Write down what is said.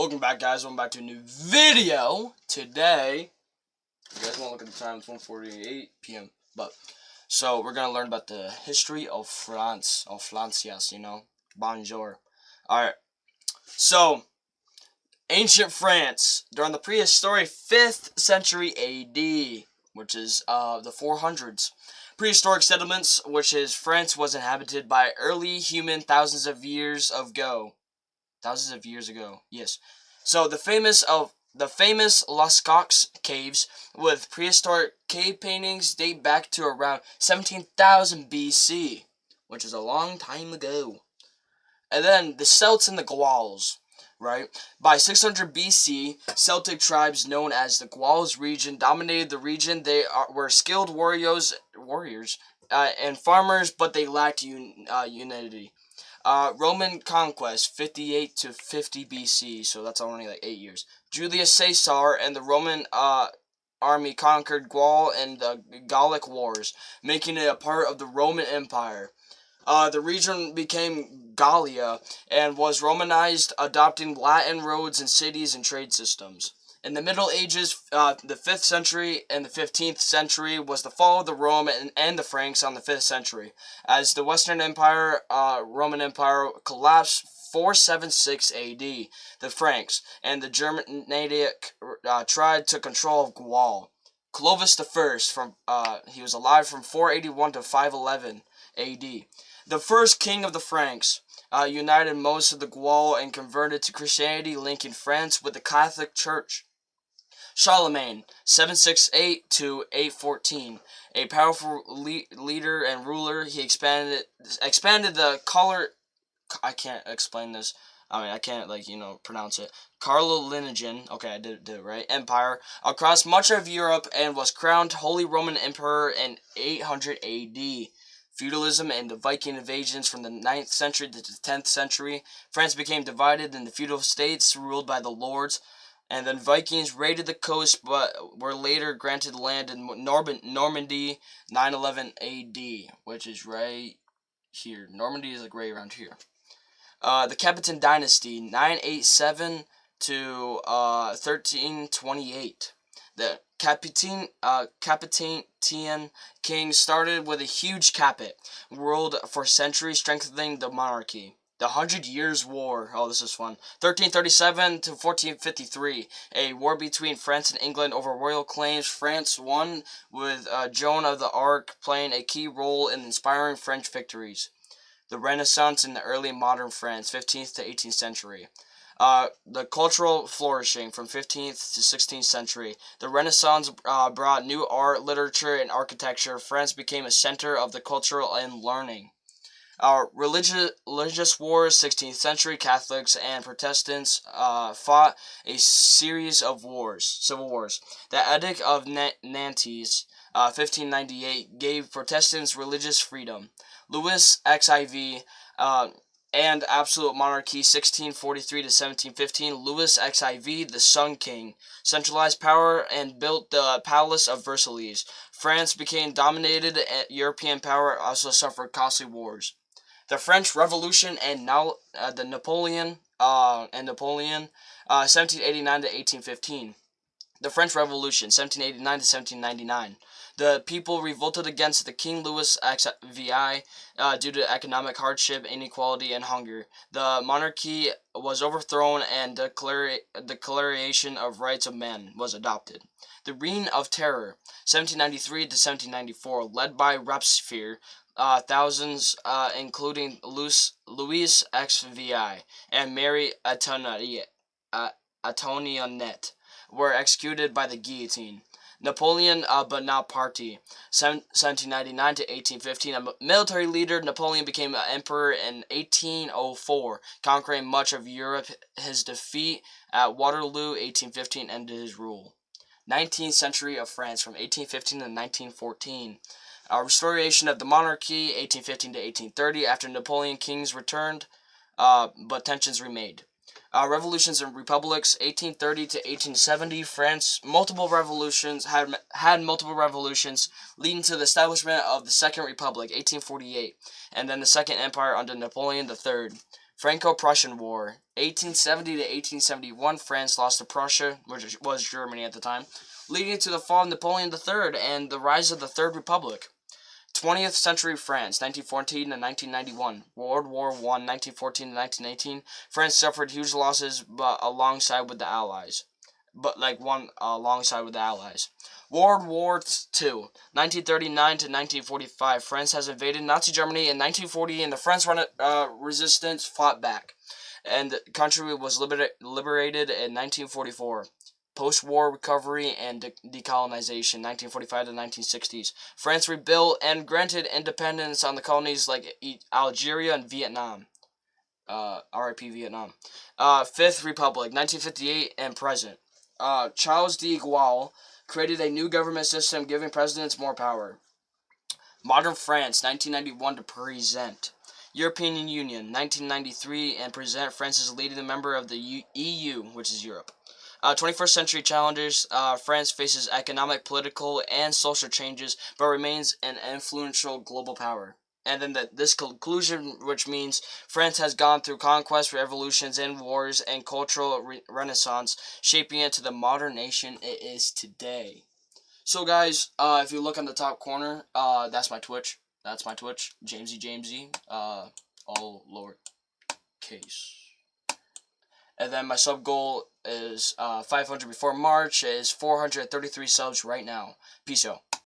welcome back, guys. Welcome back to a new video. Today, you guys want to look at the time, it's 1:48 p.m. So we're gonna learn about the history of France. Of France, yes, you know. Bonjour. Alright. So, ancient France, during the prehistoric 5th century AD, which is the 400s. Prehistoric settlements, which is France was inhabited by early human thousands of years ago. Yes. So the famous Lascaux caves with prehistoric cave paintings date back to around 17,000 BC, which is a long time ago. And then the Celts and the Gauls, right? By 600 BC, Celtic tribes known as the Gual region dominated the region. They were skilled warriors, and farmers, but they lacked unity. Roman conquest, 58 to 50 BC, so that's only like 8 years. Julius Caesar and the Roman army conquered Gual in the Gallic Wars, making it a part of the Roman Empire. The region became Gallia and was Romanized, adopting Latin roads and cities and trade systems. In the Middle Ages, the 5th century and the 15th century was the fall of the Rome and the Franks on the 5th century. As the Western Empire, Roman Empire, collapsed 476 AD, the Franks and the Germanic tribe took control of Gual. Clovis I, he was alive from 481 to 511 AD. The first king of the Franks, united most of the Gual and converted to Christianity, linking France with the Catholic Church. Charlemagne, 768 to 814, a powerful leader and ruler. He expanded the I can't explain this. I can't pronounce it. Carolinian, okay, I did it right. Empire across much of Europe and was crowned Holy Roman Emperor in 800 AD. Feudalism and the Viking invasions from the 9th century to the 10th century. France became divided into feudal states ruled by the lords. And then Vikings raided the coast, but were later granted land in Normandy, 911 AD, which is right here. Normandy is like right around here. The Capitan Dynasty, 987 to 1328. The Capetian king started with a huge capet, ruled for centuries, strengthening the monarchy. The 100 Years' War. Oh, this is fun. 1337 to 1453. A war between France and England over royal claims. France won, with Joan of the Arc playing a key role in inspiring French victories. The Renaissance in the early modern France, 15th to 18th century. The cultural flourishing from 15th to 16th century. The Renaissance brought new art, literature, and architecture. France became a center of the cultural and learning. Religious wars, 16th century. Catholics and Protestants fought a series of civil wars. The Edict of Nantes, 1598, gave Protestants religious freedom. Louis XIV and absolute monarchy, 1643 to 1715. Louis XIV, the Sun King, centralized power and built the Palace of Versailles. France became dominated. European power also suffered costly wars. The French Revolution and Napoleon, 1789 to 1815. The French Revolution, 1789 to 1799. The people revolted against the King Louis XVI due to economic hardship, inequality, and hunger. The monarchy was overthrown and the Declaration of Rights of Man was adopted. The Reign of Terror, 1793 to 1794, led by Robespierre. Thousands, including Louis XVI and Marie Antoinette, were executed by the guillotine. Napoleon Bonaparte, 1799 to 1815. A military leader, Napoleon became emperor in 1804, conquering much of Europe. His defeat at Waterloo, 1815, ended his rule. 19th century of France, from 1815 to 1914. Restoration of the monarchy, 1815 to 1830, after Napoleon kings returned, but tensions remained. Revolutions and republics, 1830 to 1870. France, had multiple revolutions, leading to the establishment of the Second Republic, 1848, and then the Second Empire under Napoleon III. Franco-Prussian War, 1870 to 1871. France lost to Prussia, which was Germany at the time, leading to the fall of Napoleon III and the rise of the Third Republic. 20th century France, 1914 to 1991. World War I, 1914 to 1918. France suffered huge losses, but alongside with the Allies. Alongside with the Allies. World War II, 1939 to 1945. France has invaded Nazi Germany in 1940, and the French resistance fought back, and the country was liberated in 1944. Post-war recovery and decolonization, 1945 to 1960s. France rebuilt and granted independence on the colonies like Algeria and Vietnam. R.I.P. Vietnam. Fifth Republic, 1958 and present. Charles de Gual created a new government system giving presidents more power. Modern France, 1991 to present. European Union, 1993 and present. France is a leading member of the EU, which is Europe. 21st century challenges. France faces economic, political, and social changes, but remains an influential global power. And then this conclusion, which means France has gone through conquest, revolutions, and wars, and cultural renaissance, shaping it to the modern nation it is today. So, guys, if you look on the top corner, that's my Twitch. That's my Twitch, Jamesy, all lowercase. And then my sub goal is 500 before March. Is 433 subs right now. Peace out.